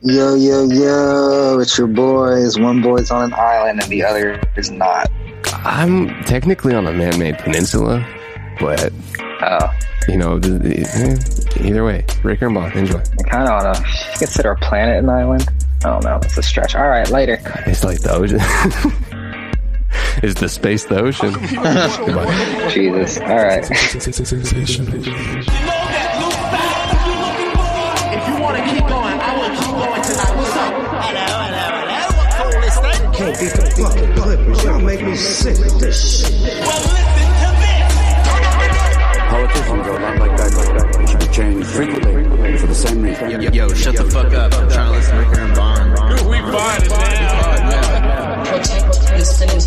Yo, yo, yo, it's your boys. One boy's on an island and the other is not. I'm technically on a man-made peninsula, but, you know, either way, Ricker and Bond, enjoy. I kind of want to consider a planet an island. I don't know, it's a stretch. All right, later. It's like the ocean. Is the space the ocean? Jesus, all right. Can't beat the fucking Clippers. Y'all make me sick with this shit. Well, listen to this. Politicians are a lot like that. They should be changed frequently for the same reason. Yo, shut the fuck up. I'm trying to listen to Ricker and Bond. Dude, we find it now. Protect his finish.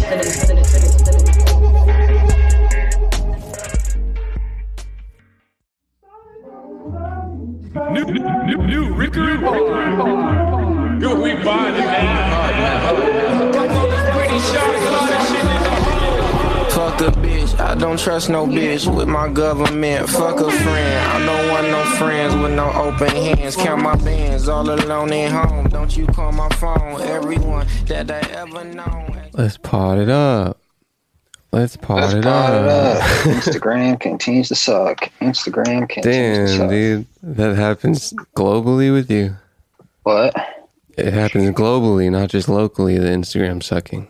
New Ricker and Bond. Dude, we find it now. Pretty sure all that shit is Fuck a bitch, I don't trust no bitch with my government. Fuck a friend, I don't want no friends with no open hands. Count my bands all alone at home. Don't you call my phone, everyone that I ever known. Let's pot it up. Let's pot it up. Instagram continues to suck. Instagram continues to suck. Damn, dude. That happens globally with you. What? It happens globally, not just locally, the Instagram sucking.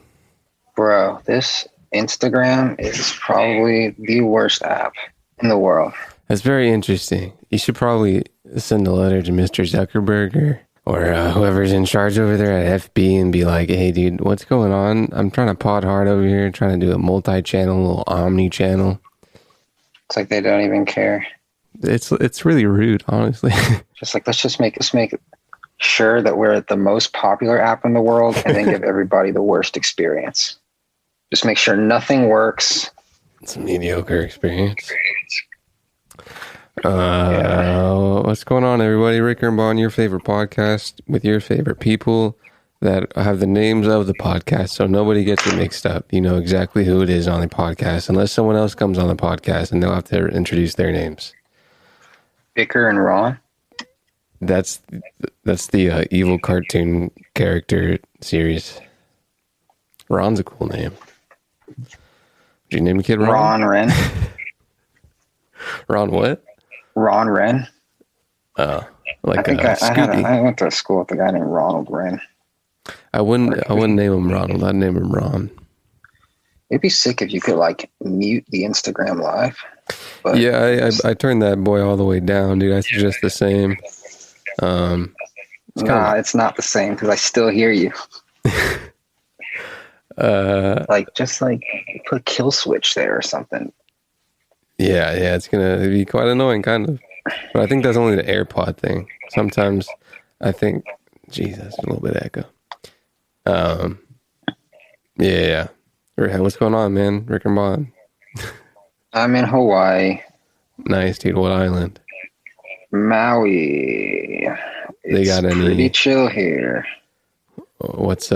Bro, this Instagram is probably the worst app in the world. That's very interesting. You should probably send a letter to Mr. Zuckerberg or whoever's in charge over there at FB and be like, hey, dude, what's going on? I'm trying to pod hard over here, trying to do a multi-channel, little omni-channel. It's like they don't even care. It's really rude, honestly. Just like, let's make sure that we're the most popular app in the world and then give everybody the worst experience. Just make sure nothing works. It's a mediocre experience. What's going on, everybody? Ricker and Bond, your favorite podcast with your favorite people that have the names of the podcast, so nobody gets it mixed up. You know exactly who it is on the podcast, unless someone else comes on the podcast and they'll have to introduce their names. Bicker and Ron. That's the evil cartoon character series. Ron's a cool name. Did you name a kid Ron? Ron Wren. Ron what? Ron Wren. Oh, like I think I went to school with a guy named Ronald Wren. I wouldn't name him Ronald. I'd name him Ron. It'd be sick if you could like mute the Instagram live. But yeah, I turned that boy all the way down, dude. I suggest the same. It's not the same because I still hear you. Just put a kill switch there or something. Yeah, it's gonna be quite annoying, kind of. But I think that's only the AirPod thing. Sometimes I think, Jesus, a little bit of echo. Yeah. What's going on, man? Rick and Bond. I'm in Hawaii. Nice, dude. What island? Maui. They got any? Pretty chill here. What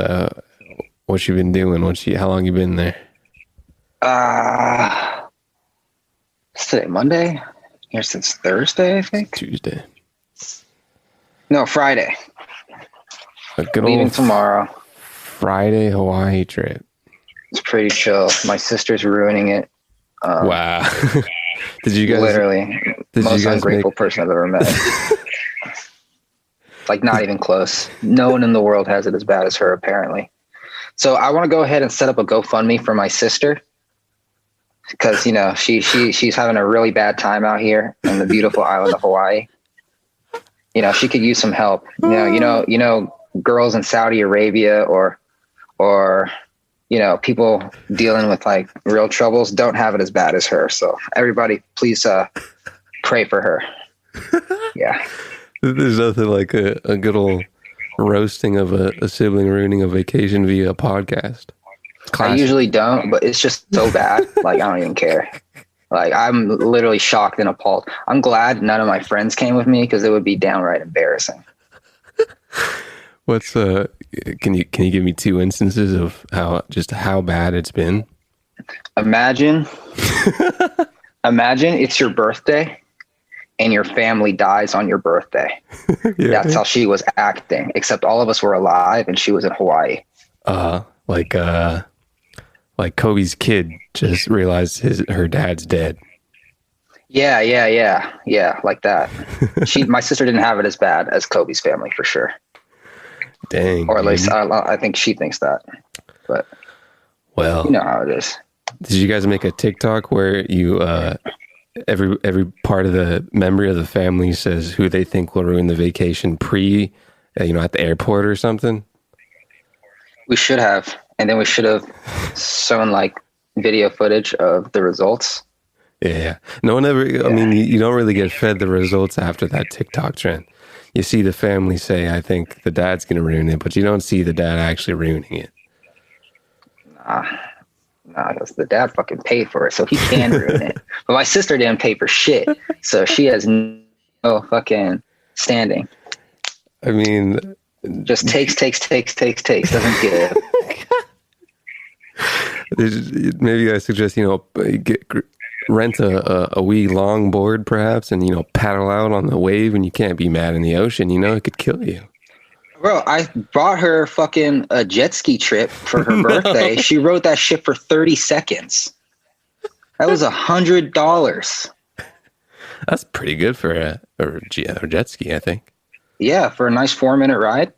you been doing? How long you been there? It's today Monday. Here since Thursday, I think. Tuesday. No, Friday. A good Leaving old tomorrow. Friday Hawaii trip. It's pretty chill. My sister's ruining it. Wow. Did you guys literally most ungrateful person I've ever met? Like not even close. No one in the world has it as bad as her, apparently. So I want to go ahead and set up a GoFundMe for my sister because she's having a really bad time out here in the beautiful island of Hawaii. She could use some help. Girls in Saudi Arabia or people dealing with like real troubles don't have it as bad as her. So everybody, please pray for her. Yeah. There's nothing like a good old roasting of a sibling ruining a vacation via a podcast. Classic. I usually don't, but it's just so bad. Like, I don't even care. Like, I'm literally shocked and appalled. I'm glad none of my friends came with me because it would be downright embarrassing. What's can you give me 2 instances of how bad it's been? Imagine it's your birthday and your family dies on your birthday. Yeah. That's how she was acting, except all of us were alive and she was in Hawaii. Like Kobe's kid just realized her dad's dead. Yeah, like that. My sister didn't have it as bad as Kobe's family for sure. Dang. Or at least I think she thinks that. But well, you know how it is. Did you guys make a TikTok where you every part of the member of the family says who they think will ruin the vacation at the airport or something? We should have, and then we should have shown like video footage of the results. Yeah. No one ever, I mean, you don't really get fed the results after that TikTok trend. You see the family say, I think the dad's going to ruin it, but you don't see the dad actually ruining it. Nah, because the dad fucking paid for it, so he can ruin it. But my sister didn't pay for shit, so she has no fucking standing. I mean, just takes, doesn't give. Maybe I suggest, rent a wee long board perhaps and, paddle out on the wave, and you can't be mad in the ocean, it could kill you. Bro, I bought her fucking a jet ski trip for her birthday. She rode that shit for 30 seconds. That was $100. That's pretty good for a jet ski, I think. Yeah, for a nice 4-minute ride.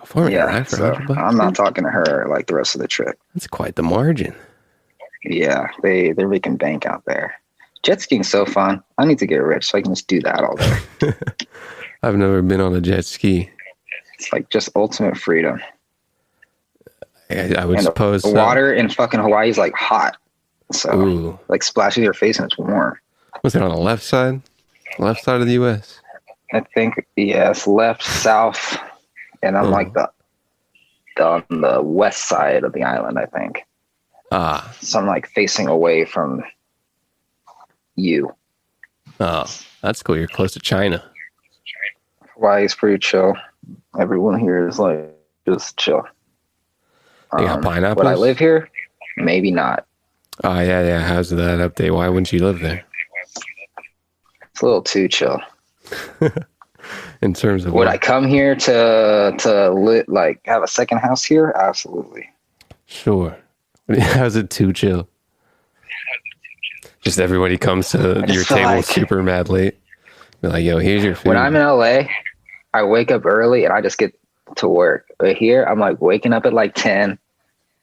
A 4-minute ride for $100? I'm not talking to her like the rest of the trip. That's quite the margin. Yeah, they're making bank out there. Jet skiing's so fun. I need to get rich so I can just do that all day. I've never been on a jet ski. It's like just ultimate freedom. I would suppose the water in fucking Hawaii is like hot. So like splashes your face and it's warm. Was it on the left side? Left side of the US? I think yes, left, south, and I'm like on the west side of the island, I think. So I'm like facing away from you. Oh, that's cool. You're close to China. Hawaii is pretty chill. Everyone here is like just chill. You got pineapples? Would I live here? Maybe not. Oh, yeah. How's that update? Why wouldn't you live there? It's a little too chill. In terms of would I come here to like have a second house here? Absolutely. Sure. How's it too chill? Just everybody comes to your table like, super mad late. Be like, yo, here's your food. When I'm in LA, I wake up early and I just get to work. But here, I'm like waking up at like 10,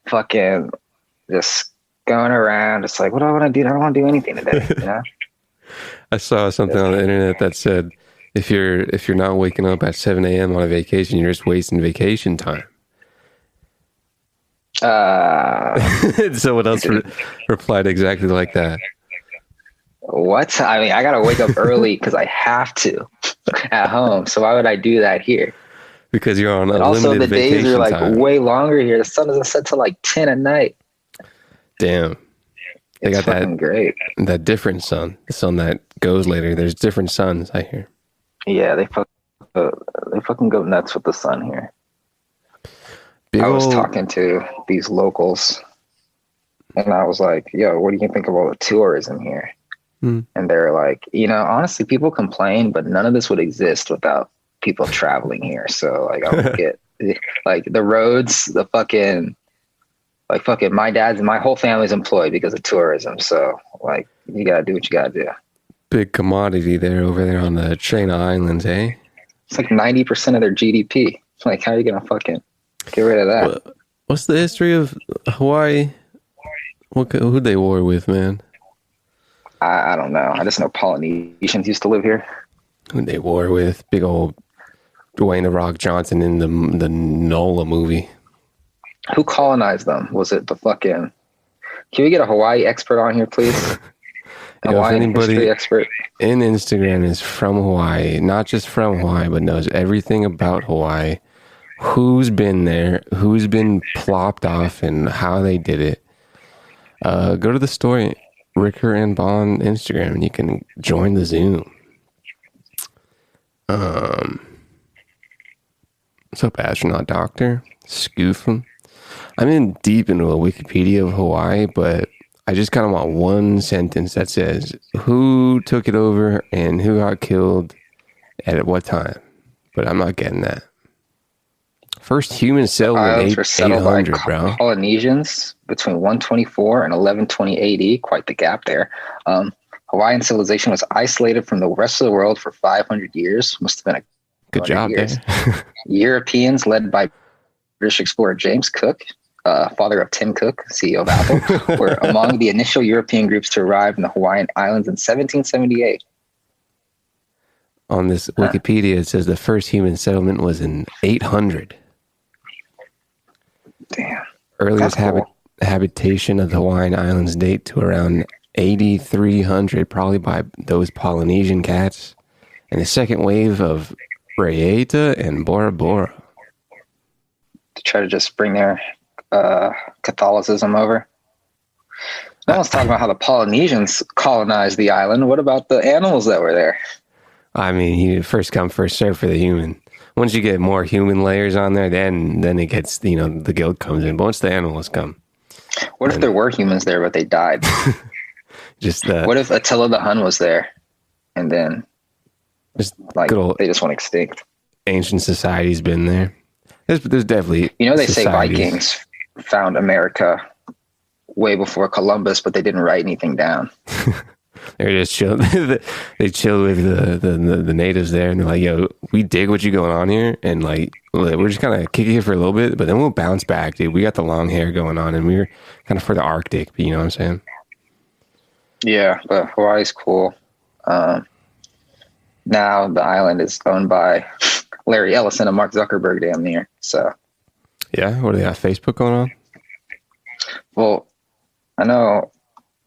fucking just going around. It's like, what do I want to do? I don't want to do anything today, you know? I saw something on the internet that said, if you're not waking up at 7 a.m. on a vacation, you're just wasting vacation time. Someone else replied exactly like that. What? I mean, I gotta wake up early because I have to at home. So why would I do that here? Because you're on a also limited vacation the days are like time. Way longer here. The sun doesn't set till like 10 at night. Damn. They it's got great. That different sun. The sun that goes later. There's different suns, I hear. Yeah, they fucking go nuts with the sun here. I was talking to these locals and I was like, yo, what do you think of all the tourism here? And they're like, honestly, people complain, but none of this would exist without people traveling here. So like, I don't get like the roads, the fucking my whole family's employed because of tourism. So like, you gotta do what you gotta do. Big commodity over there on the China Islands, eh? It's like 90% of their GDP. Like, how are you gonna fucking get rid of that? What's the history of Hawaii? Who'd they war with, man? I don't know. I just know Polynesians used to live here. Who'd they war with? Big old Dwayne "The Rock" Johnson in the NOLA movie. Who colonized them? Was it the fucking... Can we get a Hawaii expert on here, please? Hawaiian history expert. In Instagram is from Hawaii, not just from Hawaii, but knows everything about Hawaii. Who's been there? Who's been plopped off and how they did it? Go to the story, Ricker and Bond Instagram, and you can join the Zoom. What's up, astronaut doctor? Scoofing. I'm in deep into a Wikipedia of Hawaii, but I just kind of want one sentence that says who took it over and who got killed at what time. But I'm not getting that. First human settlement, Islands were settled by 800, bro. Polynesians between 124 and 1120 AD. Quite the gap there. Hawaiian civilization was isolated from the rest of the world for 500 years. Must have been a Good job years. there. Europeans, led by British explorer James Cook, father of Tim Cook, CEO of Apple, were among the initial European groups to arrive in the Hawaiian Islands in 1778. On this Wikipedia, it says the first human settlement was in 800. Damn. Earliest That's cool. habitation of the Hawaiian Islands date to around 8,300, probably by those Polynesian cats. And the second wave of Raiatea and Bora Bora. To try to just bring their Catholicism over. No one's talking about how the Polynesians colonized the island. What about the animals that were there? I mean, you first come, first serve for the human. Once you get more human layers on there, then it gets, the guilt comes in. But once the animals come. What if there were humans there, but they died? Just What if Attila the Hun was there, and then just like good old they just went extinct? ancient society's been there. There's definitely They say societies. Vikings found America way before Columbus, but they didn't write anything down. They're just chill. They chill with the natives there, and they're like, "Yo, we dig what you going on here, and like we're just kind of kicking it for a little bit, but then we'll bounce back, dude. We got the long hair going on, and we were kind of for the Arctic, but you know what I'm saying?" Yeah, but Hawaii's cool. Now the island is owned by Larry Ellison and Mark Zuckerberg damn near. So, Yeah, what do they got? Facebook going on? well, I know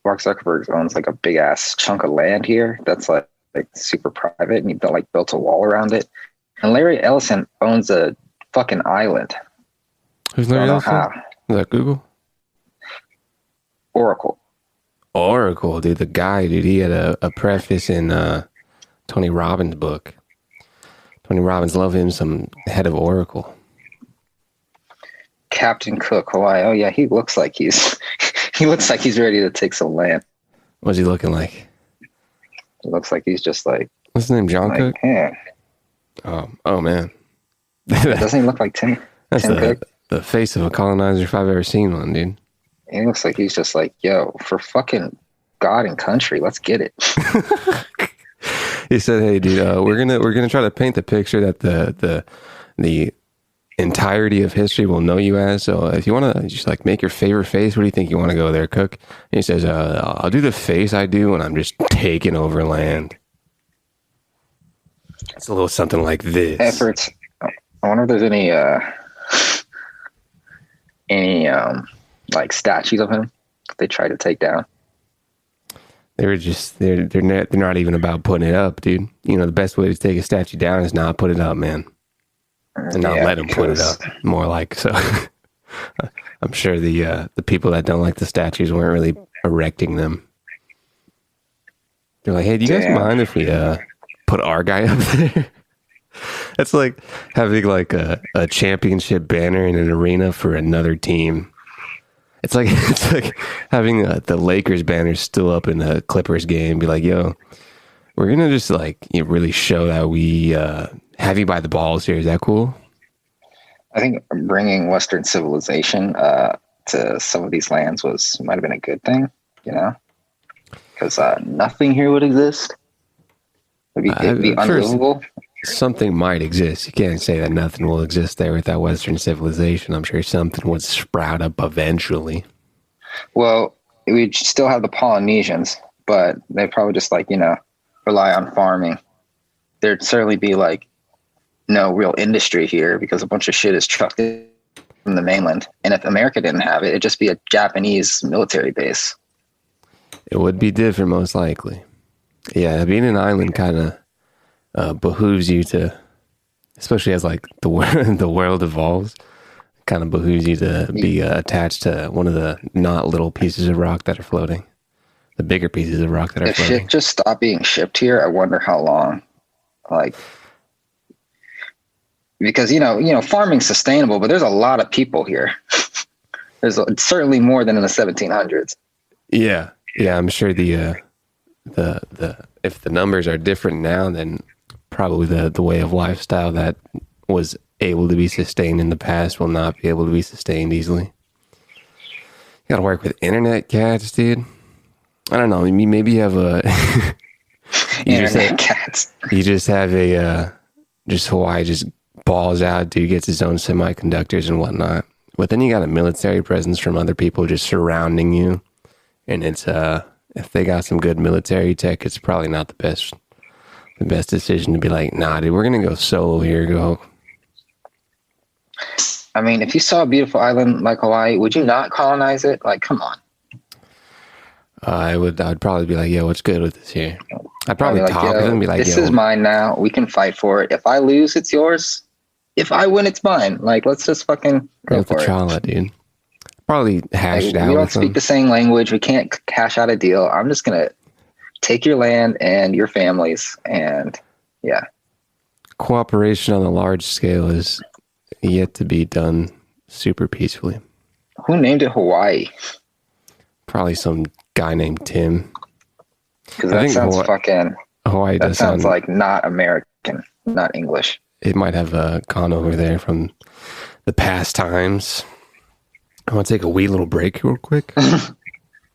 Mark Zuckerberg owns like a big ass chunk of land here that's like super private, and he built a wall around it. And Larry Ellison owns a fucking island. Who's I Larry don't know Ellison? how. Is that Google? Oracle. Oracle, dude. The guy, dude. He had a preface in Tony Robbins' book. Tony Robbins, love him some head of Oracle. Captain Cook, Hawaii. Oh yeah, he looks like he's he looks like he's ready to take some land. What's he looking like? He looks like he's just like, What's his name? John Cook? yeah. Oh man. Doesn't he look like Tim? That's Tim Cook? the face of a colonizer if I've ever seen one, dude. He looks like he's just like, yo, for fucking God and country, let's get it. He said, "Hey, dude, we're gonna try to paint the picture that the entirety of history will know you as. So if you want to just like make your favorite face, what do you think you want to go there, Cook?" And he says, "I'll do the face I do when I'm just taking over land." It's a little something like this. Efforts. I wonder if there's any like statues of him that they try to take down. They're not even about putting it up, dude. The best way to take a statue down is not put it up, man. And not let them put it up. More like so. I'm sure the people that don't like the statues weren't really erecting them. They're like, "Hey, do you guys mind if we put our guy up there?" That's like having like a championship banner in an arena for another team. It's like having the Lakers banner still up in the Clippers game. Be like, "Yo, we're gonna just like really show that we have you by the balls here. Is that cool?" I think bringing Western civilization to some of these lands might have been a good thing, because nothing here would exist. It'd be unlivable. Something might exist. You can't say that nothing will exist there without Western civilization. I'm sure something would sprout up eventually. Well, we'd still have the Polynesians, but they'd probably just rely on farming. There'd certainly be no real industry here because a bunch of shit is trucked in from the mainland. And if America didn't have it, it'd just be a Japanese military base. It would be different, most likely. Yeah, being an island kind of behooves you to, especially as the world evolves, kind of behooves you to be attached to one of the not little pieces of rock that are floating, the bigger pieces of rock that are floating. If shit just stopped being shipped here, I wonder how long. Because farming's sustainable, but there's a lot of people here. There's certainly more than in the 1700s. Yeah, I'm sure the if the numbers are different now, then probably the way of lifestyle that was able to be sustained in the past will not be able to be sustained easily. You got to work with internet cats, dude. I don't know. Maybe you have a internet cats. You just have a just Hawaii just balls out, dude. Gets his own semiconductors and whatnot. But then you got a military presence from other people just surrounding you, and it's if they got some good military tech, it's probably not the best decision to be like, nah, dude, we're gonna go solo here. Go. I mean, if you saw a beautiful island like Hawaii, would you not colonize it? Like, come on. I'd probably be like, yo, what's good with this here? I'd probably talk to them and be like, this is mine now. We can fight for it. If I lose, it's yours. If I win, it's mine. Like, let's just fucking go for it. Dude. Probably hash it out. We don't speak the same language. We can't hash out a deal. I'm just going to take your land and your families. And yeah. Cooperation on a large scale is yet to be done super peacefully. Who named it Hawaii? Probably some guy named Tim. Because that sounds Hawaii that sounds like not American, not English. It might have gone over there from the past times. I want to take a wee little break real quick.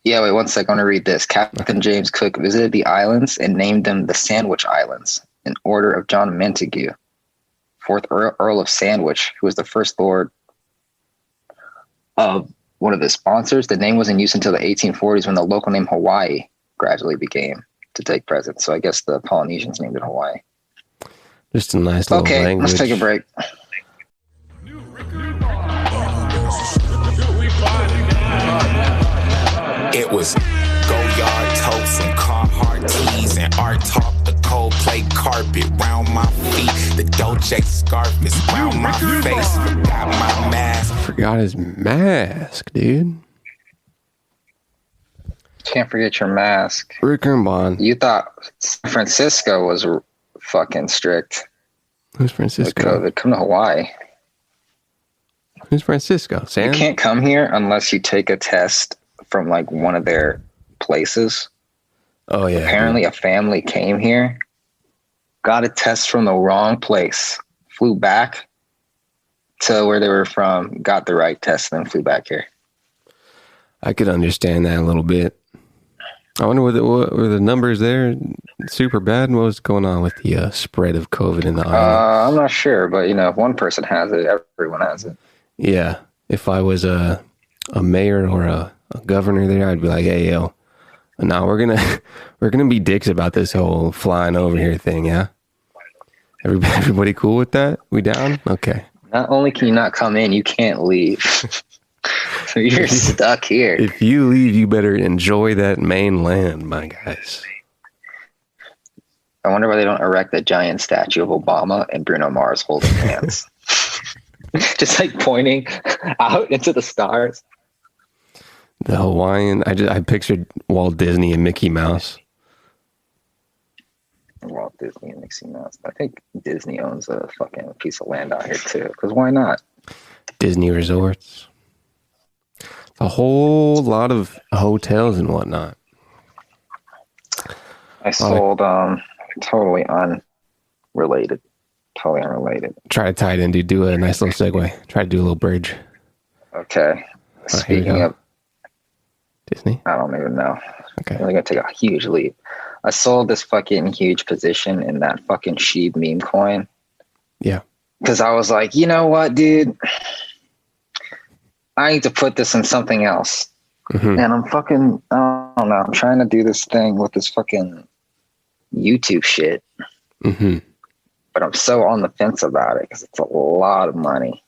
Yeah, wait 1 second. I want to read this. Captain James Cook visited the islands and named them the Sandwich Islands in order of John Montagu, 4th Earl of Sandwich, who was the first lord of one of the sponsors. The name was in use until the 1840s when the local name Hawaii gradually began to take precedence. So I guess the Polynesians named it Hawaii. Just a nice little language. Okay, let's take a break. It was Goyard totes and Carhartt tees and art talk, the Coldplay carpet round my feet, the Dolce scarf is round my face. Forgot my mask. Forgot his mask, dude. Can't forget your mask. Ricker and Bond. You thought San Francisco was fucking strict. Who's Francisco? With COVID. Come to Hawaii. Who's Francisco? Sam? You can't come here unless you take a test from like one of their places. Oh yeah. Apparently a family came here, got a test from the wrong place, flew back to where they were from, got the right test, and then flew back here. I could understand that a little bit. I wonder what were the numbers there super bad? What was going on with the spread of COVID in the island? I'm not sure, but if one person has it, everyone has it. Yeah. If I was a mayor or a governor there, I'd be like, hey, yo, no, we're gonna be dicks about this whole flying over here thing, yeah? Everybody cool with that? We down? Okay. Not only can you not come in, you can't leave. So you're stuck here. If you leave, you better enjoy that main land, my guys. I wonder why they don't erect a giant statue of Obama and Bruno Mars holding hands. Just like pointing out into the stars. The Hawaiian, I pictured Walt Disney and Mickey Mouse. Walt Disney and Mickey Mouse. I think Disney owns a fucking piece of land out here too. Because why not? Disney resorts. A whole lot of hotels and whatnot. I sold totally unrelated. Totally unrelated. Try to tie it in, dude. Do a nice little segue. Try to do a little bridge. Okay. Speaking of Disney, I don't even know. Okay. I'm gonna take a huge leap. I sold this fucking huge position in that fucking Sheeb meme coin. Yeah. Because I was like, you know what, dude? I need to put this in something else. Mm-hmm. And I don't know. I'm trying to do this thing with this fucking YouTube shit. Mm-hmm. But I'm so on the fence about it because it's a lot of money.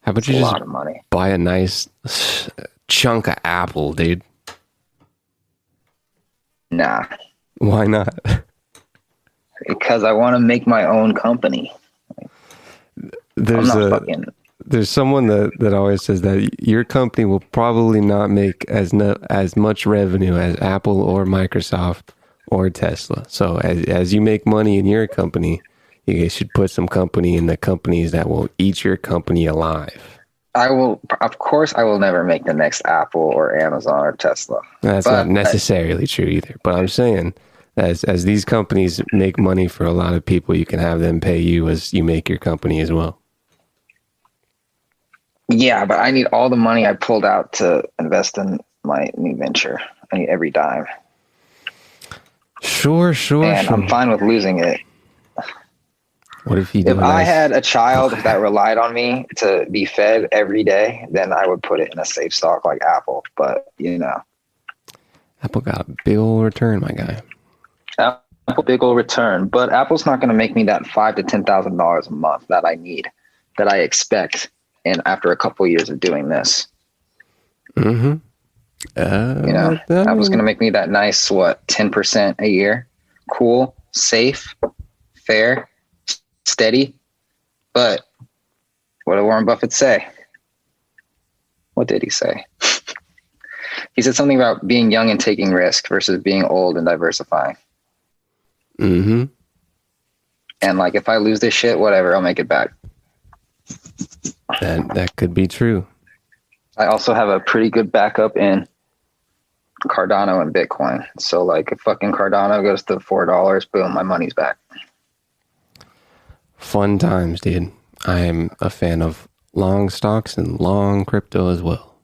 How about you just buy a nice chunk of Apple, dude? Nah. Why not? Because I want to make my own company. There's someone that always says that your company will probably not make as much revenue as Apple or Microsoft or Tesla. So as you make money in your company, you guys should put some company in the companies that will eat your company alive. I will, of course, I will never make the next Apple or Amazon or Tesla. That's not necessarily true either. But I'm saying, as these companies make money for a lot of people, you can have them pay you as you make your company as well. Yeah, but I need all the money I pulled out to invest in my new venture. I need every dime. Sure. And I'm fine with losing it. What if you do? If I had a child that relied on me to be fed every day, then I would put it in a safe stock like Apple. But, you know. Apple got a big old return, my guy. Apple, big old return. But Apple's not going to make me that $5,000 to $10,000 a month that I need, that I expect. And after a couple of years of doing this. Mm-hmm. Apple's going to make me that nice, 10% a year. Cool, safe, fair, steady. But what did Warren Buffett say? What did he say? He said something about being young and taking risk versus being old and diversifying. Mm-hmm. And like, if I lose this shit, whatever, I'll make it back. That could be true. I also have a pretty good backup in Cardano and Bitcoin. So like, if fucking Cardano goes to $4, boom, my money's back. Fun times, dude. I am a fan of long stocks and long crypto as well.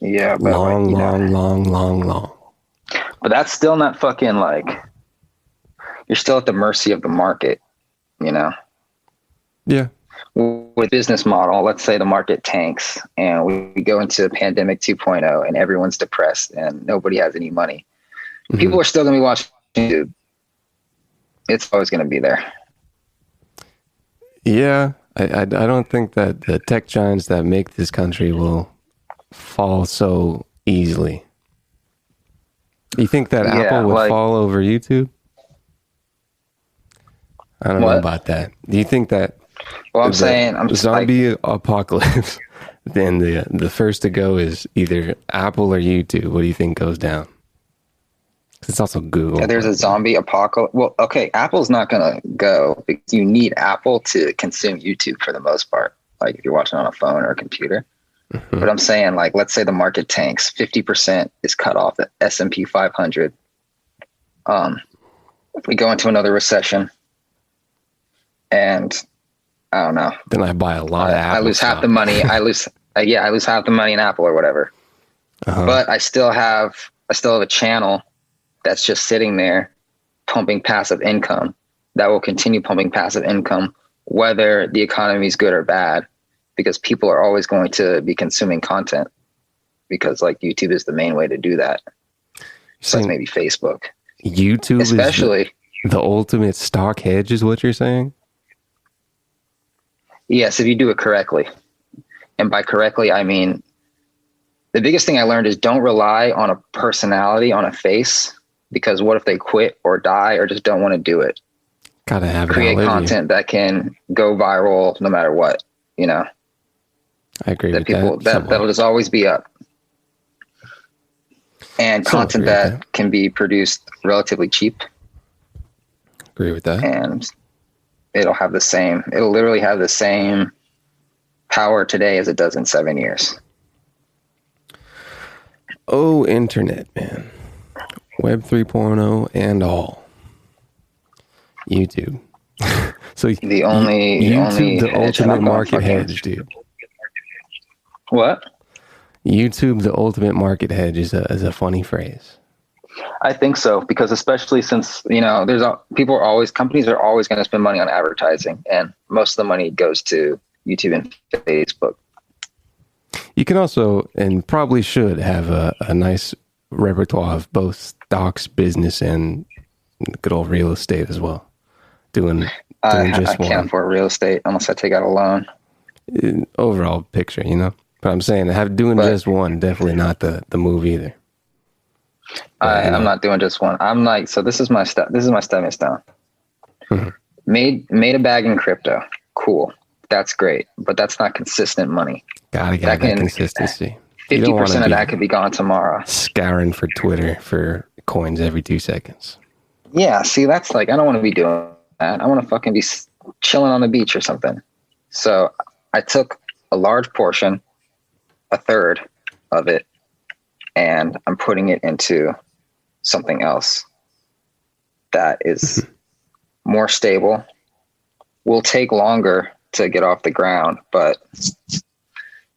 Yeah, but long. But that's still not fucking like, you're still at the mercy of the market, you know? Yeah. With business model, let's say the market tanks and we go into pandemic 2.0 and everyone's depressed and nobody has any money. Mm-hmm. People are still going to be watching YouTube. It's always going to be there. Yeah. I don't think that the tech giants that make this country will fall so easily. You think that Apple would fall over YouTube? I don't know about that. Do you think that? Well, I'm saying, zombie apocalypse. Then the first to go is either Apple or YouTube. What do you think goes down? It's also Google. Yeah, there's a zombie apocalypse. Well, okay, Apple's not gonna go because you need Apple to consume YouTube for the most part. Like if you're watching on a phone or a computer. Mm-hmm. But I'm saying, like, let's say the market tanks, 50% is cut off the S&P 500. If we go into another recession, and I don't know. Then I buy a lot of Apple. I lose stock. half the money. I lose half the money in Apple or whatever. Uh-huh. But I still have a channel that's just sitting there pumping passive income that will continue pumping passive income, whether the economy is good or bad, because people are always going to be consuming content because like YouTube is the main way to do that. So like maybe Facebook. YouTube especially is the ultimate stock hedge is what you're saying? Yes, if you do it correctly. And by correctly, I mean, the biggest thing I learned is don't rely on a personality, on a face, because what if they quit or die or just don't want to do it? Gotta have create content that can go viral no matter what, you know? I agree with that. That'll just always be up. And content that can be produced relatively cheap. Agree with that. And it'll literally have the same power today as it does in 7 years. Oh, internet, man. Web 3.0 and all. YouTube. So YouTube, the ultimate market hedge, dude. What? YouTube, the ultimate market hedge is a funny phrase. I think so, because especially since, you know, companies are always going to spend money on advertising, and most of the money goes to YouTube and Facebook. You can also, and probably should, have a nice repertoire of both stocks, business, and good old real estate as well. Doing I can't afford real estate unless I take out a loan. Overall picture, you know? But I'm saying just one, definitely not the move either. I'm not doing just one. I'm like, so this is my stepping stone. Mm-hmm. Made a bag in crypto. Cool. That's great. But that's not consistent money. Gotta get that consistency. 50% of that could be gone tomorrow. Scouring for Twitter for coins every 2 seconds. Yeah. See, that's like, I don't want to be doing that. I want to fucking be chilling on the beach or something. So I took a large portion, a third of it, and I'm putting it into something else that is more stable, will take longer to get off the ground, but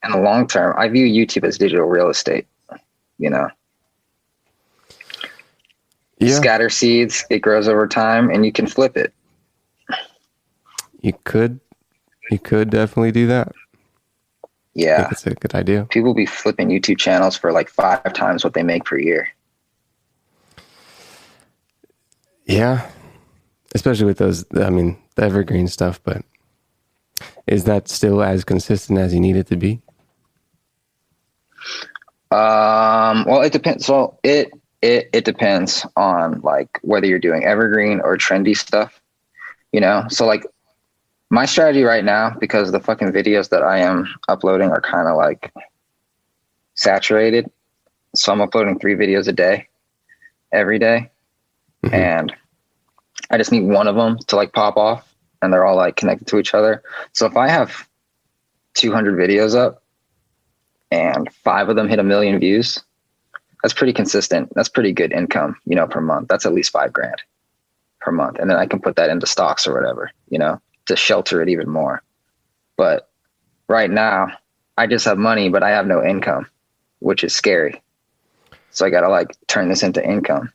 in the long term, I view YouTube as digital real estate, you know. Yeah. Scatter seeds, it grows over time, and you can flip it. You could definitely do that. I Yeah. think it's a good idea. People be flipping YouTube channels for like 5 times what they make per year. Yeah. Especially with those, I mean, the evergreen stuff, but is that still as consistent as you need it to be? Well, it depends. So it depends on like whether you're doing evergreen or trendy stuff, you know? So like my strategy right now, because the fucking videos that I am uploading are kind of like saturated. So I'm uploading 3 videos a day, every day. Mm-hmm. And I just need one of them to like pop off, and they're all like connected to each other. So if I have 200 videos up and 5 of them hit 1 million views, that's pretty consistent. That's pretty good income, you know, per month. That's at least $5,000 per month. And then I can put that into stocks or whatever, you know, to shelter it even more. But right now I just have money, but I have no income, which is scary. So I got to like turn this into income.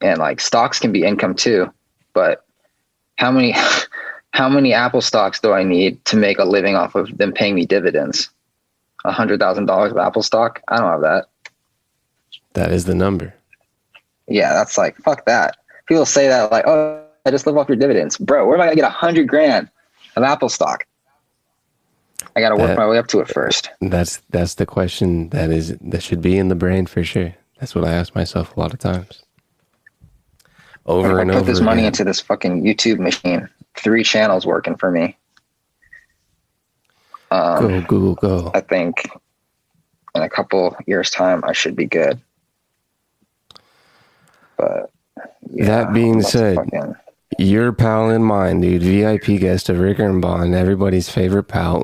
And like stocks can be income too, but how many Apple stocks do I need to make a living off of them paying me dividends? $100,000 of Apple stock? I don't have that. That is the number. Yeah, that's like, fuck that. People say that like, oh, I just live off your dividends. Bro, where am I gonna get $100,000 of Apple stock? I gotta work my way up to it first. That's the question that should be in the brain for sure. That's what I ask myself a lot of times. Over and I over. put this money again. into this fucking YouTube machine. 3 channels working for me. Go, Google, go. I think in a couple years' time, I should be good. But yeah, That being let's said, fucking- your pal in mine, dude, VIP guest of Ricker and Bond, everybody's favorite pal,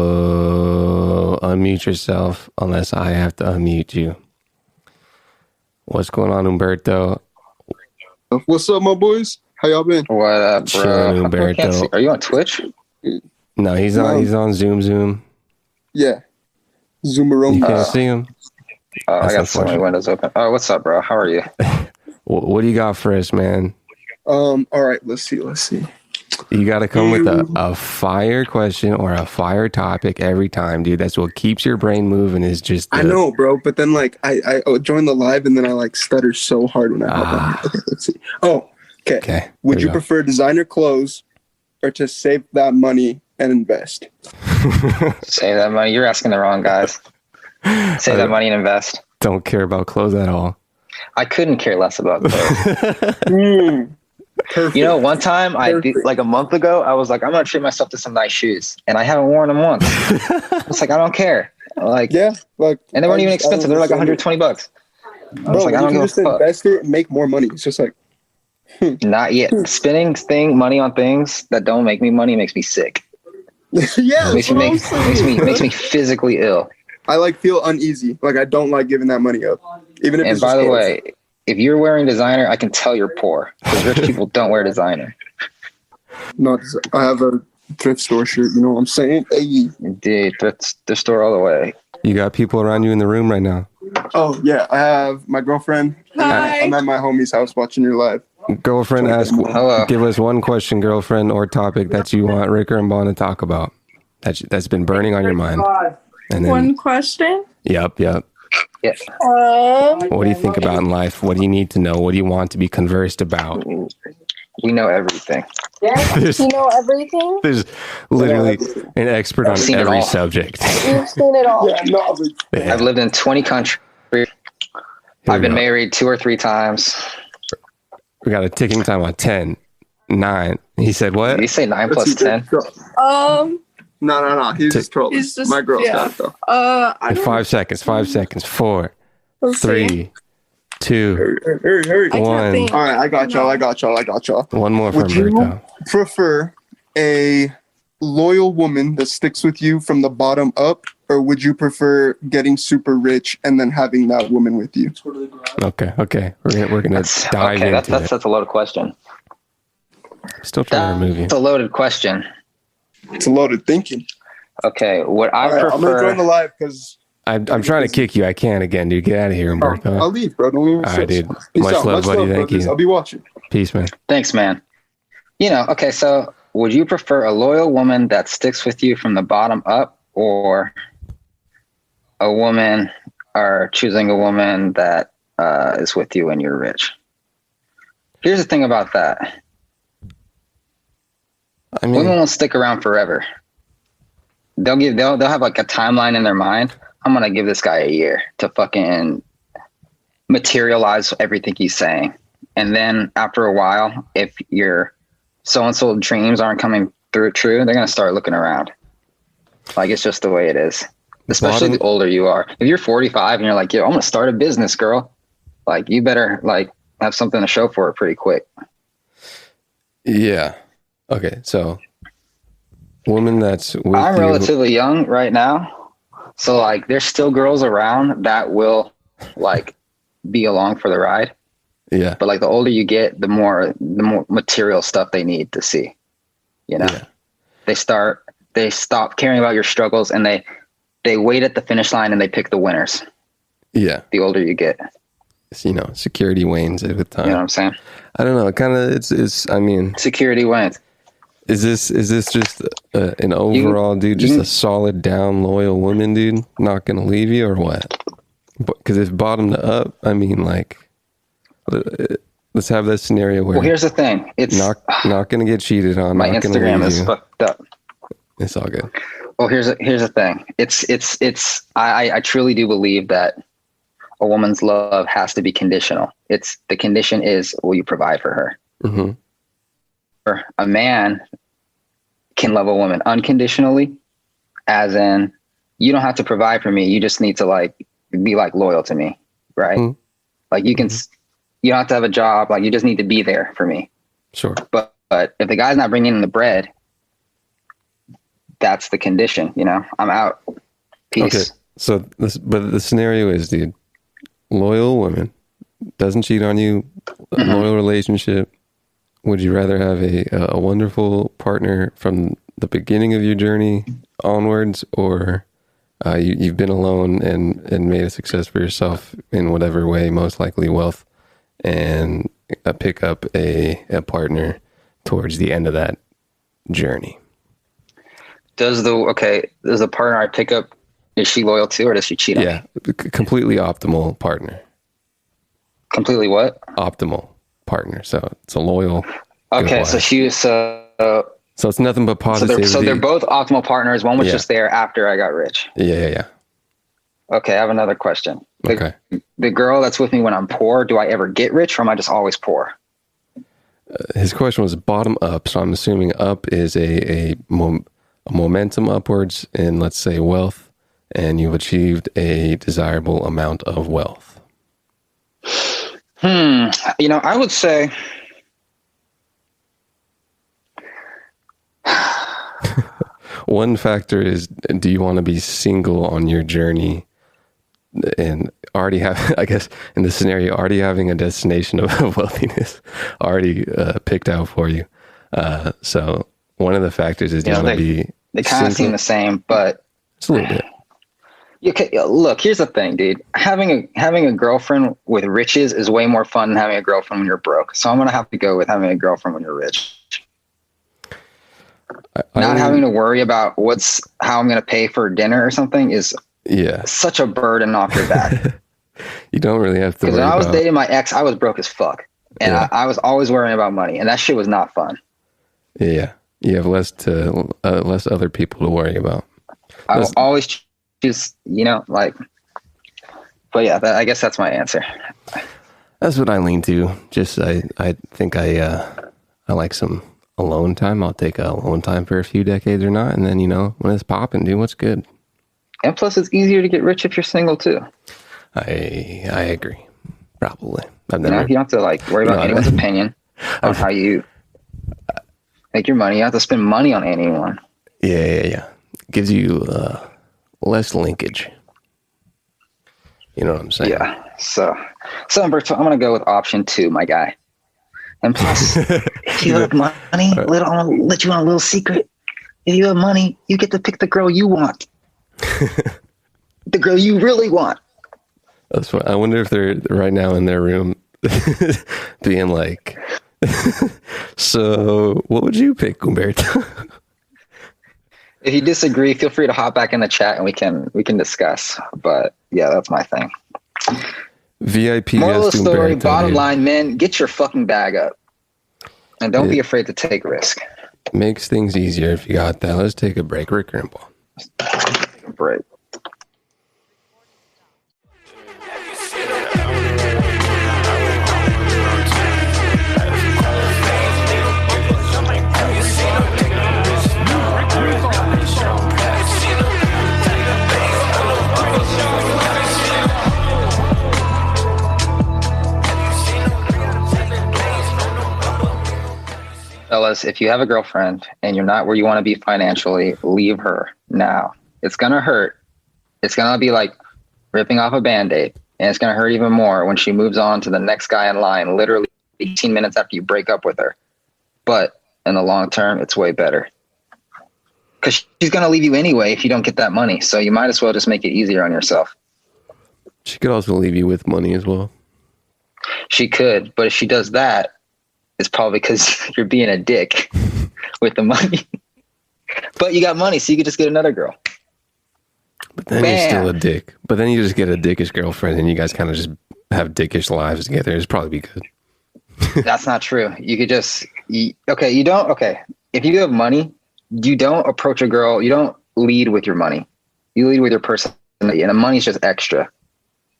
Umberto. Unmute yourself unless I have to unmute you. What's going on, Umberto? What's up, my boys? How y'all been? What up, bro? Chilling, How come I can't Umberto. see- Are you on Twitch? No, he's on Zoom. Yeah. You Zoomeroni. can't see him. Oh, That's I got so many unfortunate. windows open. Oh, what's up, bro? How are you? What do you got for us, man? All right, let's see. You got to come with a fire question or a fire topic every time, dude. That's what keeps your brain moving. Is just I know, bro, but then like I join the live and then I like stutter so hard when I hop on. Okay, let's see. Oh, okay. Okay. Would here you we go. prefer designer clothes or to save that money and invest? Save that money. You're asking the wrong guys. Save that money and invest. Don't care about clothes at all. I couldn't care less about clothes. Perfect. You know, one time Perfect. like a month ago, I was like, I'm gonna treat myself to some nice shoes, and I haven't worn them once. It's like I don't care. Like, Yeah, like, and they weren't even I expensive. They're like understand it. $120. I Bro, was like, I you don't can give a just fuck. invest it and make more money. It's just like, Not yet. Spending money on things that don't make me money makes me sick. yeah, Makes me physically ill. I like feel uneasy. Like I don't like giving that money up, even if And it's by just the clothes. way, if you're wearing designer, I can tell you're poor because rich people don't wear designer. No, I have a thrift store shirt. You know what I'm saying? Hey. Dude, that's the store all the way. You got people around you in the room right now. Oh yeah, I have my girlfriend. Hi. I'm at my homie's house watching your live. Girlfriend, Hello. give us one question, girlfriend, or topic that you want Ricker and Bond to talk about. That's been burning on your mind. And then, One question. Yep. Yeah. What do you think about in life? What do you need to know? What do you want to be conversed about? We know everything. There's, You know everything. there's literally an expert on I've seen it every all. subject. You've seen it all. Yeah, no, but Yeah. I've lived in 20 countries. Here I've we been go. married 2 or 3 times. We got a ticking time on 10, 9. He said what? Did you say 9 let's plus see, 10? No. He's just trolling. He's just- my girl's yeah. got it though. I In don't 5 seconds. 5 seconds. 4, Let's see. 3, 2, Hurry. I can't 1. think. All right, I got y'all. One more Would from you Berto. prefer a loyal woman that sticks with you from the bottom up, or would you prefer getting super rich and then having that woman with you? Okay. We're gonna dive into that's a loaded question. I'm still trying to remove you. It's a loaded question. It's a loaded thinking. Okay, what I All right, prefer. I'm gonna join the live because I'm trying to kick you. I can't again, dude. Get out of here, Umberto. I'll leave, bro. Don't even. All right, dude. Peace Much out. love, buddy. Thank brothers. you. I'll be watching. Peace, man. Thanks, man. Okay, so would you prefer a loyal woman that sticks with you from the bottom up, or choosing a woman that is with you when you're rich? Here's the thing about that. I mean, Women won't stick around forever. They'll have like a timeline in their mind. I'm gonna give this guy a year to fucking materialize everything he's saying. And then after a while, if your so-and-so dreams aren't coming through true, they're going to start looking around. Like, it's just the way it is. Especially the older you are. If you're 45 and you're like, yo, I'm going to start a business, girl. Like, you better like have something to show for it pretty quick. Yeah. Okay. So woman that's with I'm you, relatively young right now. So like, there's still girls around that will like be along for the ride. Yeah. But like the older you get, the more material stuff they need to see, Yeah. they stop caring about your struggles, and they wait at the finish line and they pick the winners. Yeah. The older you get, security wanes with time. you know what I'm saying? I don't know. Kind of, it's, I mean, Security wanes. is this just an overall dude, just a solid down loyal woman, dude, not going to leave you or what? Because if bottom to up, I mean, like, let's have that scenario where Well, here's the thing. It's not going to get cheated on. my not gonna Instagram leave is you. fucked up. It's all good. Well, here's the thing. I truly do believe that a woman's love has to be conditional. The condition is, will you provide for her? Mm-hmm. Or a man can love a woman unconditionally, as in, you don't have to provide for me. You just need to like be like loyal to me, right? Mm-hmm. Like you can, you don't have to have a job. Like you just need to be there for me. Sure. But if the guy's not bringing in the bread, that's the condition. I'm out. Peace. Okay. So but the scenario is, dude, loyal woman doesn't cheat on you, loyal relationship. Would you rather have a wonderful partner from the beginning of your journey onwards, or you've been alone and made a success for yourself in whatever way, most likely wealth, and pick up a partner towards the end of that journey? Does the partner I pick up, is she loyal too, or does she cheat on me? Yeah, completely optimal partner. Completely what? Optimal partner. So it's a loyal. Okay, good so so it's nothing but positivity. So they're both optimal partners. One was just there after I got rich. Yeah. Okay, I have another question. Okay. The girl that's with me when I'm poor, do I ever get rich, or am I just always poor? His question was bottom up, so I'm assuming up is a momentum upwards in, let's say, wealth, and you've achieved a desirable amount of wealth. I would say one factor is, do you want to be single on your journey and already have, I guess in this scenario, already having a destination of wealthiness already picked out for you? So one of the factors is you want to be they kind of seem the same, but it's a little bit. Okay, look, here's the thing, dude. Having a girlfriend with riches is way more fun than having a girlfriend when you're broke. So I'm gonna have to go with having a girlfriend when you're rich. Not having to worry about how I'm gonna pay for dinner or something is such a burden off your back. You don't really have to. Because when I was dating my ex, I was broke as fuck, and I was always worrying about money, and that shit was not fun. Yeah, you have less other people to worry about. I will always choose, but yeah, I guess that's my answer. That's what I lean to. Just I think I like some alone time. I'll take alone time for a few decades or not, and then when it's popping, dude, what's good? And plus, it's easier to get rich if you're single too. I agree. Probably. You don't have to worry about anyone's opinion on how you make your money. You don't have to spend money on anyone. Yeah. Gives you less linkage. You know what I'm saying? Yeah. So Umberto, I'm gonna go with option 2, my guy. And plus, if you have money, I'm gonna let you on a little secret. If you have money, you get to pick the girl you want. The girl you really want. That's what I wonder if they're right now in their room being like, so what would you pick, Umberto? If you disagree, feel free to hop back in the chat and we can discuss. But yeah, that's my thing. VIP Moral of the guest story, Umberto, bottom dude. line, men, get your fucking bag up. And don't be afraid to take risk. Makes things easier if you got that. Let's take a break. Ricker and Ball. Take a break. Fellas, if you have a girlfriend and you're not where you want to be financially, leave her now. It's going to hurt. It's going to be like ripping off a Band-Aid. And it's going to hurt even more when she moves on to the next guy in line, literally 18 minutes after you break up with her. But in the long term, it's way better. Because she's going to leave you anyway if you don't get that money. So you might as well just make it easier on yourself. She could also leave you with money as well. She could. But if she does that, it's probably because you're being a dick with the money. But you got money, so you could just get another girl. But then you're still a dick. But then you just get a dickish girlfriend and you guys kind of just have dickish lives together. It'd probably be good. That's not true. You could just, if you have money, you don't approach a girl, you don't lead with your money. You lead with your personality, and the money's just extra.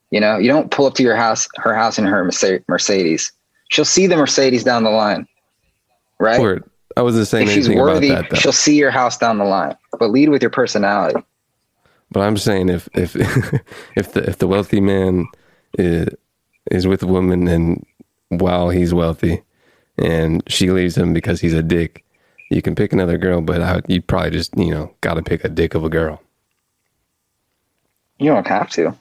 You know, you don't pull up to her house in her Mercedes. She'll see the Mercedes down the line, right? Word. I wasn't saying if she's anything worthy, about that, though. she'll see your house down the line. But lead with your personality. But I'm saying if the wealthy man is with a woman and while he's wealthy and she leaves him because he's a dick, you can pick another girl, but you probably just, got to pick a dick of a girl. You don't have to.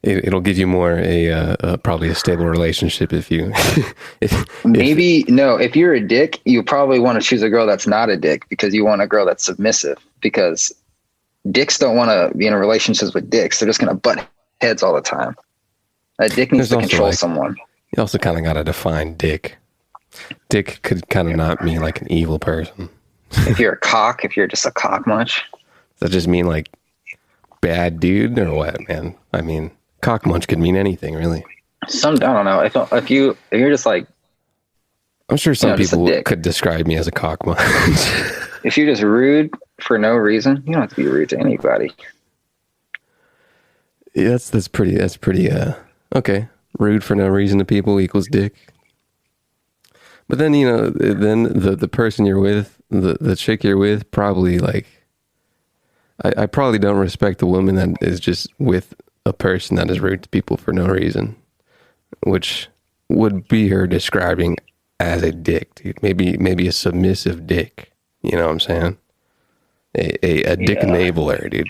It'll give you more probably a stable relationship if you if you're a dick, you probably want to choose a girl that's not a dick because you want a girl that's submissive, because dicks don't want to be in relationships with dicks. They're just going to butt heads all the time. A dick needs to control someone. You also kind of got to define dick. Dick could kind of not mean like an evil person. If you're a cock, if you're just a cock munch. Does that just mean like bad dude or what, man? I mean, cock munch could mean anything, really. I don't know. If you're just like, I'm sure some people could describe me as a cock munch. If you're just rude for no reason, you don't have to be rude to anybody. Yeah, that's pretty okay. Rude for no reason to people equals dick. But then, then the person you're with, the chick you're with, probably like, I probably don't respect a woman that is just with a person that is rude to people for no reason, which would be her describing as a dick, dude. Maybe a submissive dick. You know what I'm saying? A dick enabler, dude.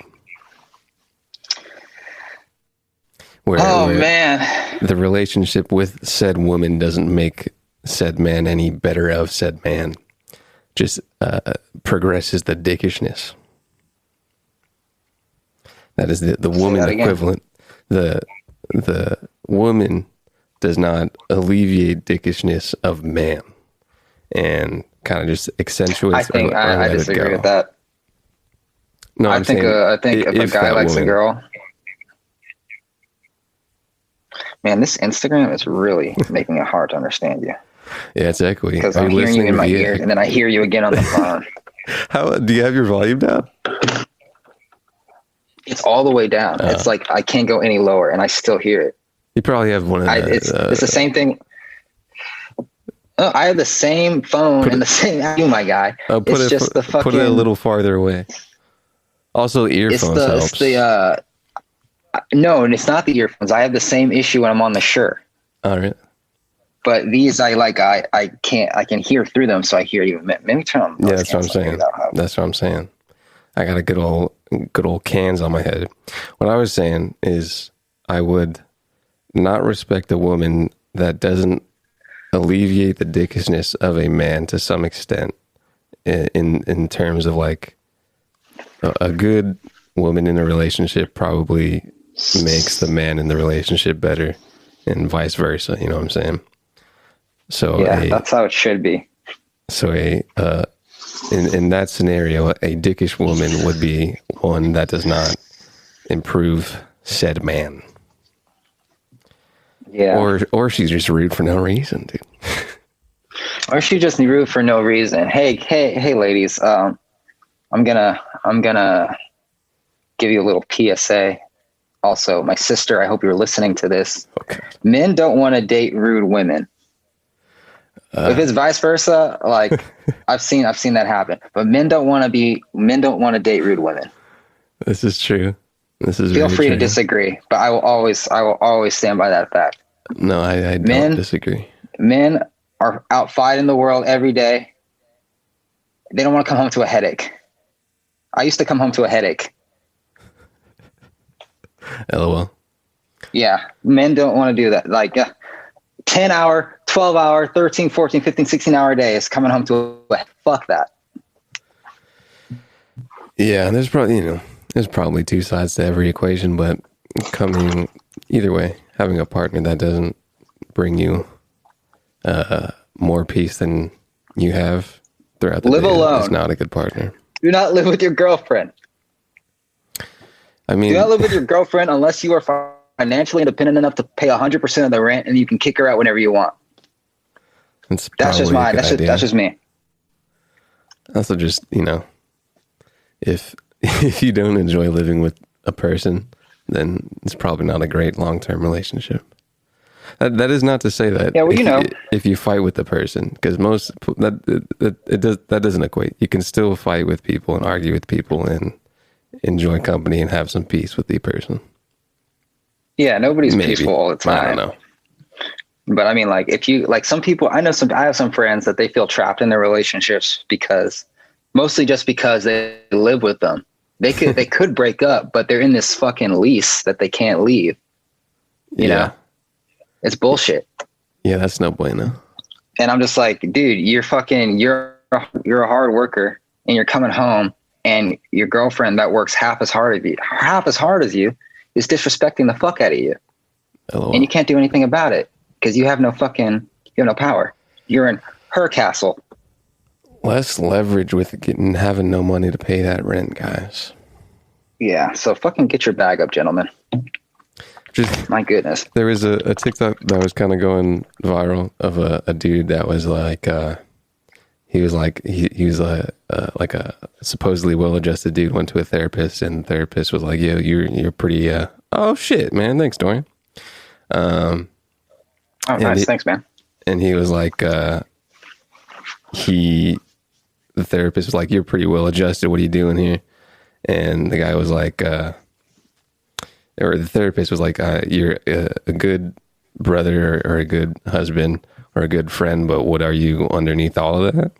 Where man, the relationship with said woman doesn't make said man any better of said man, just progresses the dickishness. That is the woman equivalent. The woman does not alleviate dickishness of man, and kind of just accentuates. I disagree with that. No, I think if a guy likes a girl. Man, this Instagram is really making it hard to understand you. Yeah, it's echoey. Because I'm hearing you in my ear, and then I hear you again on the phone. How do you have your volume down? It's all the way down. It's like I can't go any lower, and I still hear it. You probably have one of it's the same thing. Oh, I have the same phone and the same. You, my guy. It's just the fucking. Put it a little farther away. Also, earphones helps. No, and it's not the earphones. I have the same issue when I'm on the shirt. All right. But these I can hear through them, so I hear you. Maybe turn on. Yeah, that's what I'm saying. That's what I'm saying. I got a good old cans on my head. What I was saying is I would not respect a woman that doesn't alleviate the dickishness of a man to some extent in terms of like a good woman in a relationship probably makes the man in the relationship better and vice versa. You know what I'm saying? So yeah, that's how it should be. So in that scenario, a dickish woman would be one that does not improve said man. Yeah. Or she's just rude for no reason, dude. Or she just rude for no reason. Hey, ladies. I'm gonna give you a little PSA. Also, my sister, I hope you're listening to this. Okay. Men don't want to date rude women. If it's vice versa, like I've seen that happen. But men don't want to date rude women. This is true. This is feel really free true. to disagree, but I will always stand by that fact. No, I don't disagree. Men are out fighting the world every day. They don't want to come home to a headache. I used to come home to a headache. LOL. Yeah, men don't want to do that. Like 10-hour, 12-hour, 13, 14, 15, 16-hour days coming home to a fuck that. Yeah, there's probably two sides to every equation, but coming either way, having a partner that doesn't bring you more peace than you have throughout the day alone. Is not a good partner. Do not live with your girlfriend. I mean, do not live with your girlfriend unless you are financially independent enough to pay 100% of the rent, and you can kick her out whenever you want. That's just mine. That's just me. Also, just if you don't enjoy living with a person, then it's probably not a great long-term relationship. That is not to say that. Yeah, well, if you fight with the person, because that doesn't equate. You can still fight with people and argue with people and enjoy company and have some peace with the person. Yeah, nobody's peaceful all the time. I don't know. But I mean, like, if you like some people, I have some friends that they feel trapped in their relationships mostly just because they live with them. They could break up, but they're in this fucking lease that they can't leave. You know, it's bullshit. Yeah, that's no bueno. And I'm just like, dude, you're a hard worker, and you're coming home, and your girlfriend that works half as hard as you is disrespecting the fuck out of you. LOL. And you can't do anything about it because you have no power. You're in her castle. Less leverage with having no money to pay that rent, guys. Yeah, so fucking get your bag up, gentlemen. My goodness. There was a TikTok that was kind of going viral of a dude that was like, he was like a supposedly well-adjusted dude, went to a therapist, and the therapist was like, yo, you're pretty, oh shit, man. Thanks, Dorian. Oh, nice. Thanks, man. And he was like, the therapist was like, you're pretty well-adjusted. What are you doing here? And the guy was like, or the therapist was like, you're a good brother or a good husband or a good friend, but what are you underneath all of that?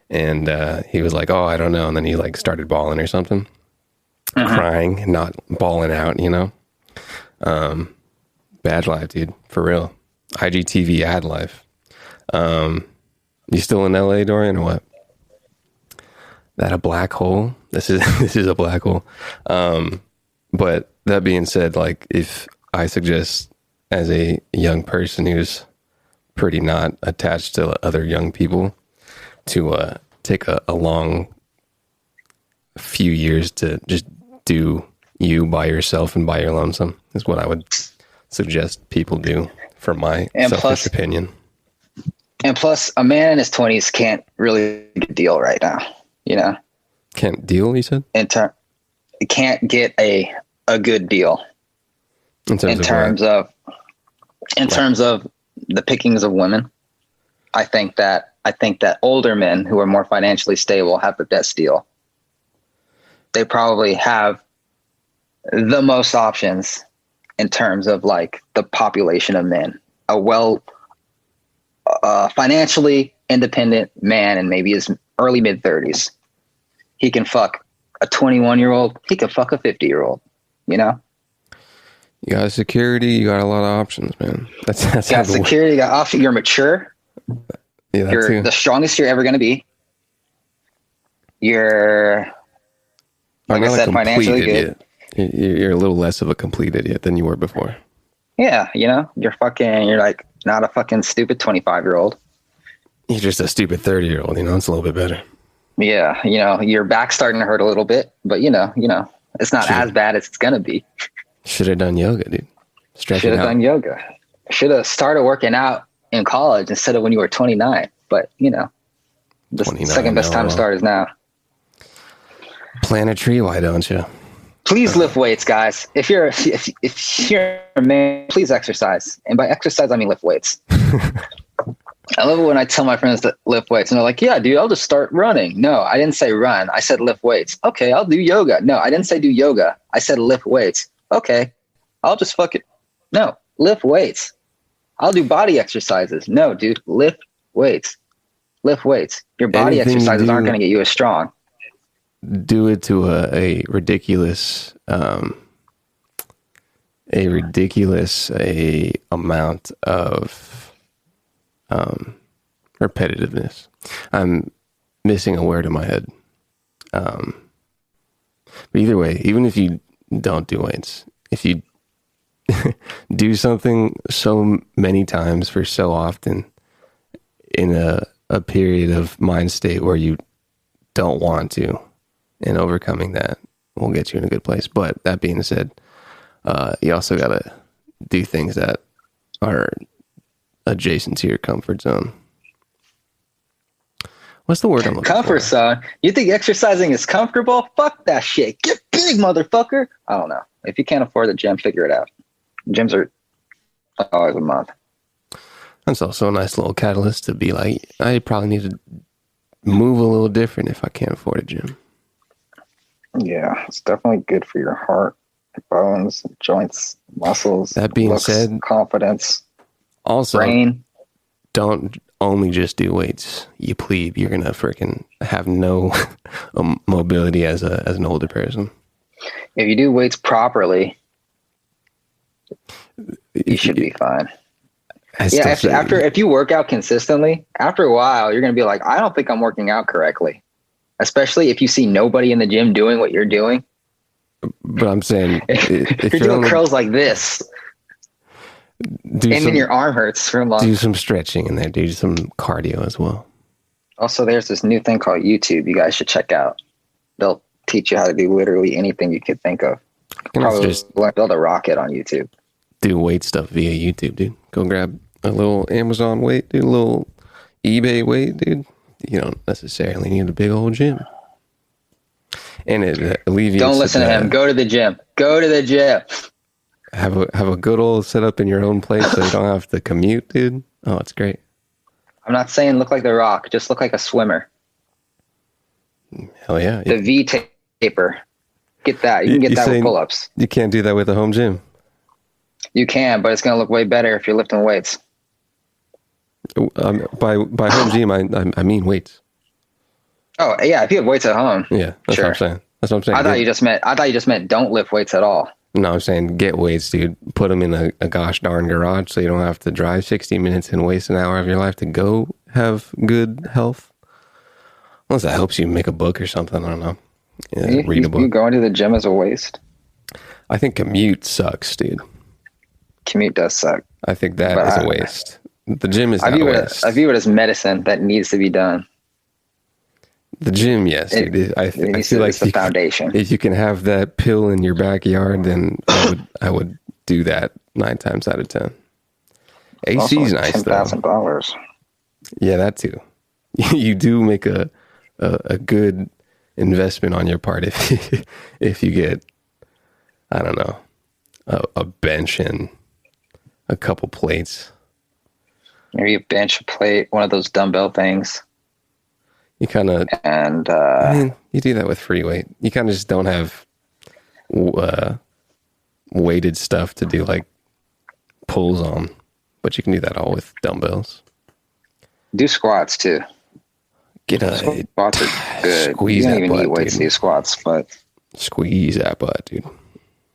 And he was like, oh, I don't know. And then he like started bawling or something, crying, not bawling out, Bad life, dude, for real. IGTV ad life. You still in LA, Dorian, or what? That a black hole? This is a black hole. But that being said, like, if I suggest as a young person who's pretty not attached to other young people to take a long few years to just do you by yourself and by your lonesome is what I would suggest people do, for my selfish opinion. And plus, a man in his 20s can't really get a deal right now, Can't deal, you said? Can't get a good deal. In terms of the pickings of women. I think that older men who are more financially stable have the best deal. They probably have the most options in terms of like the population of men. financially independent man in maybe his early mid 30s. He can fuck a 21-year-old. He can fuck a 50-year-old. You know. You got security. You got a lot of options, man. That's You got security. You got options. You're mature. Yeah, that You're too. the strongest you're ever going to be. You're, like I said, financially good. Idiot. You're a little less of a complete idiot than you were before. Yeah, you know, you're like not a fucking stupid 25-year-old. You're just a stupid 30-year-old. You know, it's a little bit better. Yeah, you know, your back's starting to hurt a little bit, but you know, it's not as bad as it's going to be. Should have done yoga, dude. Should have done yoga. Should have started working out in college instead of when you were 29. But, you know, the second best time to start is now. Plant a tree, why don't you? Please lift weights, guys. If you're a man, please exercise. And by exercise, I mean lift weights. I love it when I tell my friends to lift weights and they're like, yeah, dude, I'll just start running. No, I didn't say run. I said lift weights. Okay, I'll do yoga. No, I didn't say do yoga. I said lift weights. Okay, I'll just No, lift weights. I'll do body exercises. No, dude, lift weights. Lift weights. Your body exercises aren't going to get you as strong. Do it to a ridiculous amount of repetitiveness. I'm missing a word in my head. But either way, even if you don't do weights, if you do something so many times for so often in a period of mind state where you don't want to, and overcoming that will get you in a good place. But that being said, you also got to do things that are adjacent to your comfort zone. What's the word I'm looking for? Comfort zone? You think exercising is comfortable? Fuck that shit. Get big, motherfucker. I don't know. If you can't afford the gym, figure it out. Gyms are $5 a month. That's also a nice little catalyst to be like, I probably need to move a little different if I can't afford a gym. Yeah, it's definitely good for your heart, bones, joints, muscles. That being said, confidence, also, brain. Don't only just do weights. You plebe, you're gonna freaking have no mobility as an older person. If you do weights properly, you should be fine. Yeah, if you work out consistently, after a while, you're going to be like, I don't think I'm working out correctly. Especially if you see nobody in the gym doing what you're doing. But I'm saying, if you're doing curls like this, then your arm hurts from long. Do some stretching in there. Do some cardio as well. Also, there's this new thing called YouTube. You guys should check out. They'll teach you how to do literally anything you could think of. Probably just build a rocket on YouTube. Do weight stuff via YouTube, dude. Go grab a little Amazon weight, dude, a little eBay weight, dude. You don't necessarily need a big old gym. And it alleviates. Don't listen to him. Go to the gym. Go to the gym. Have a good old setup in your own place so you don't have to commute, dude. Oh, it's great. I'm not saying look like The Rock. Just look like a swimmer. Hell yeah. The V taper. Get that. You can get that with pull-ups. You can't do that with a home gym. You can, but it's going to look way better if you're lifting weights. By home gym, I mean weights. Oh yeah, if you have weights at home. Yeah, that's what I'm saying. That's what I'm saying. I thought you just meant don't lift weights at all. No, I'm saying get weights, dude. Put them in a gosh darn garage so you don't have to drive 60 minutes and waste an hour of your life to go have good health. Unless that helps you make a book or something. I don't know. Yeah, read a book. You going to the gym is a waste. I think commute sucks, dude. Commute does suck. I think that is a waste. The gym is not a waste. I view it as medicine that needs to be done. The gym, yes. I feel like it's the foundation. If you can have that pill in your backyard, then I would do that 9 times out of 10. AC's nice though. $10,000. Yeah, that too. You do make a good investment on your part if you get, I don't know, a bench and a couple plates. Maybe a bench, a plate, one of those dumbbell things. You kind of, and I mean, you do that with free weight. You kind of just don't have weighted stuff to do like pulls on, but you can do that all with dumbbells. Do squats too. Get a Squats are good. Squeeze You don't that even butt, need weights to dude. do squats, but Squeeze that butt, dude.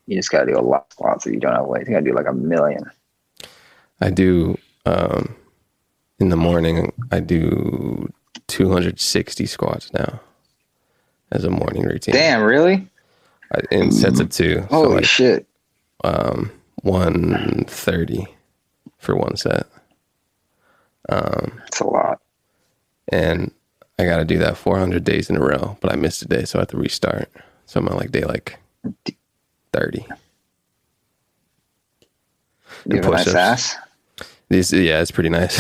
you just gotta do a lot of squats if you don't have weights. You gotta do like 1,000,000. I do in the morning. I do 260 squats now as a morning routine. Damn, really? In sets of 2. Holy so like, shit. 130 for one set. That's a lot. And I got to do that 400 days in a row, but I missed a day, so I have to restart. So I'm on like day like 30. You have a nice push-ups. ass? Yeah, it's pretty nice.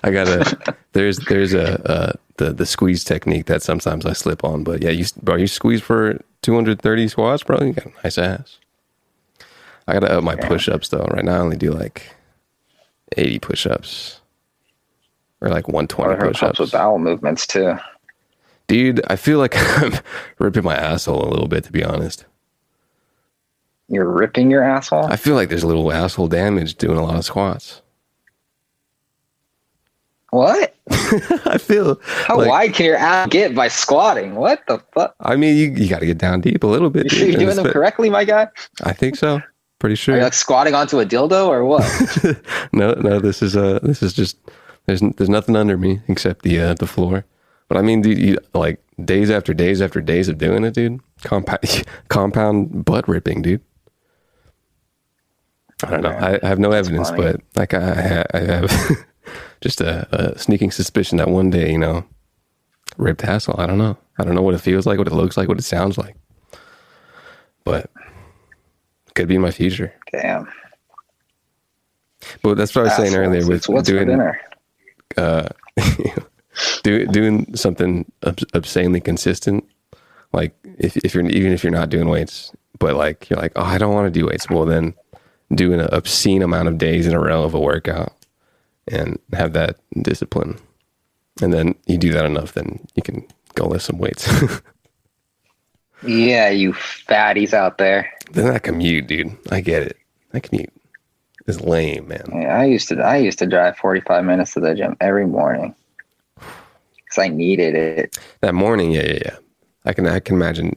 I gotta. There's the squeeze technique that sometimes I slip on, but yeah, you squeeze for 230 squats, bro. You got a nice ass. I gotta up my push-ups though. Right now, I only do like 80 push-ups or like 120 I heard it push-ups. helps with bowel movements too. Dude, I feel like I'm ripping my asshole a little bit, to be honest. You're ripping your asshole? I feel like there's a little asshole damage doing a lot of squats. What? I feel How like, wide can your ass get by squatting? What the fuck? I mean, you got to get down deep a little bit. You sure you're doing them correctly, my guy? I think so. Pretty Are sure. you like squatting onto a dildo or what? No. This is just there's nothing under me except the floor. But I mean, dude, you, like days after days after days of doing it, dude. Compound butt ripping, dude. I don't know. I have no evidence, funny. but like I have just a sneaking suspicion that one day, ripped asshole. I don't know. I don't know what it feels like, what it looks like, what it sounds like. But could be in my future. Damn. But that's what I was saying Assholes. earlier with It's what's doing for dinner. doing something obscenely consistent. Like if you're not doing weights, but like you're like, oh, I don't want to do weights. Well, then do an obscene amount of days in a row of a workout and have that discipline. And then you do that enough, then you can go lift some weights. Yeah, you fatties out there. Then that commute, dude. I get it. That commute is lame, man. Yeah, I used to drive 45 minutes to the gym every morning because I needed it. That morning, yeah. I can imagine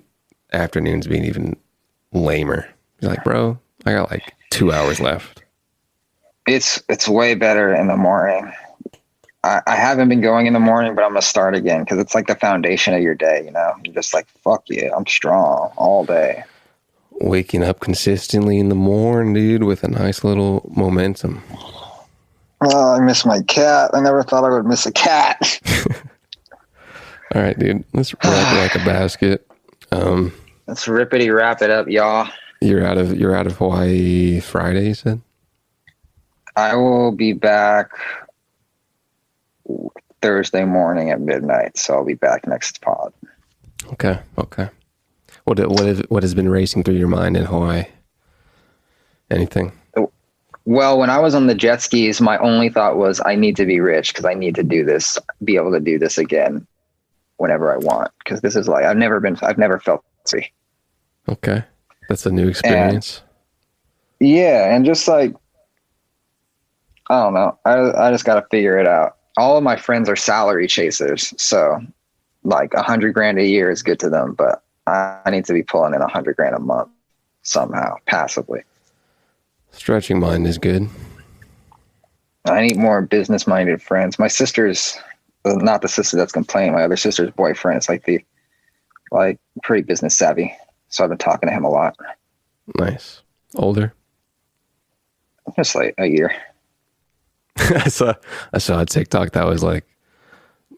afternoons being even lamer. You're like, bro, I got like 2 hours left. It's way better in the morning. I haven't been going in the morning, but I'm gonna start again because it's like the foundation of your day. You're just like, fuck yeah, I'm strong all day. Waking up consistently in the morning, dude, with a nice little momentum. Oh, I miss my cat. I never thought I would miss a cat. All right, dude. Let's wrap it like a basket. Let's rippity wrap it up, y'all. You're out of Hawaii Friday, you said? I will be back Thursday morning at midnight, so I'll be back next pod. Okay. What has been racing through your mind in Hawaii? Anything? Well, when I was on the jet skis, my only thought was I need to be rich because I need to do this, be able to do this again whenever I want. Because this is like I've never felt free. Okay, that's a new experience. And just like I don't know, I just got to figure it out. All of my friends are salary chasers, so like $100,000 a year is good to them, but I need to be pulling in $100,000 a month somehow passively. Stretching mind is good. I need more business-minded friends. My sister's not the sister that's complaining. My other sister's boyfriend is like pretty business savvy, so I've been talking to him a lot. Nice. Older? Just like a year. I saw a TikTok that was like,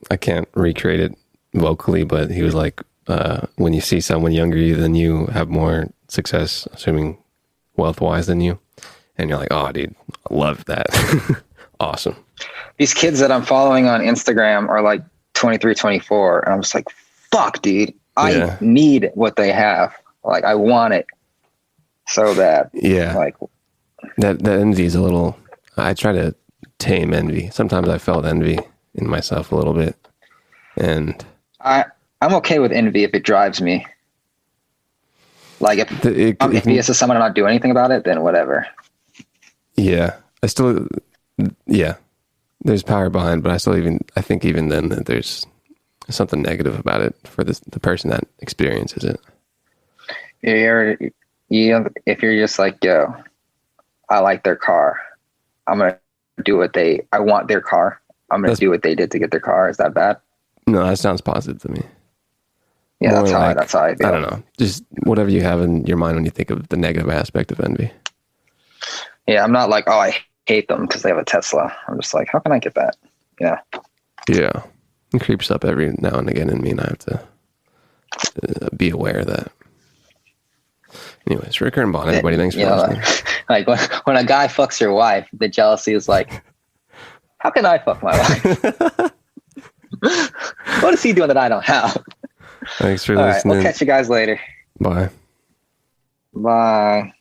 I can't recreate it vocally, but he was like, when you see someone younger than you have more success, assuming wealth-wise than you, and you're like, oh, dude, I love that. Awesome. These kids that I'm following on Instagram are like 23, 24, and I'm just like, fuck, dude, I need what they have. Like, I want it so bad. Yeah. Like that envy is a little, I try to tame envy. Sometimes I felt envy in myself a little bit. And I'm okay with envy if it drives me. Like if I'm envious of someone and not do anything about it, then whatever. Yeah. I still, yeah, there's power behind, but I think even then that there's something negative about it for the person that experiences it. If you're just like, yo, I like their car, I'm gonna do I want their car, I'm gonna do what they did to get their car. Is that bad? No, that sounds positive to me. Yeah, that's how I feel. I don't know. Just whatever you have in your mind when you think of the negative aspect of envy. Yeah, I'm not like, oh, I hate them because they have a Tesla. I'm just like, how can I get that? Yeah. Yeah. It creeps up every now and again in me, and I have to be aware of that. Anyways, Ricker and Bond, everybody, thanks for listening. Like when a guy fucks your wife, the jealousy is like, how can I fuck my wife? What is he doing that I don't have? Thanks for All right, listening. we'll catch you guys later. Bye. Bye.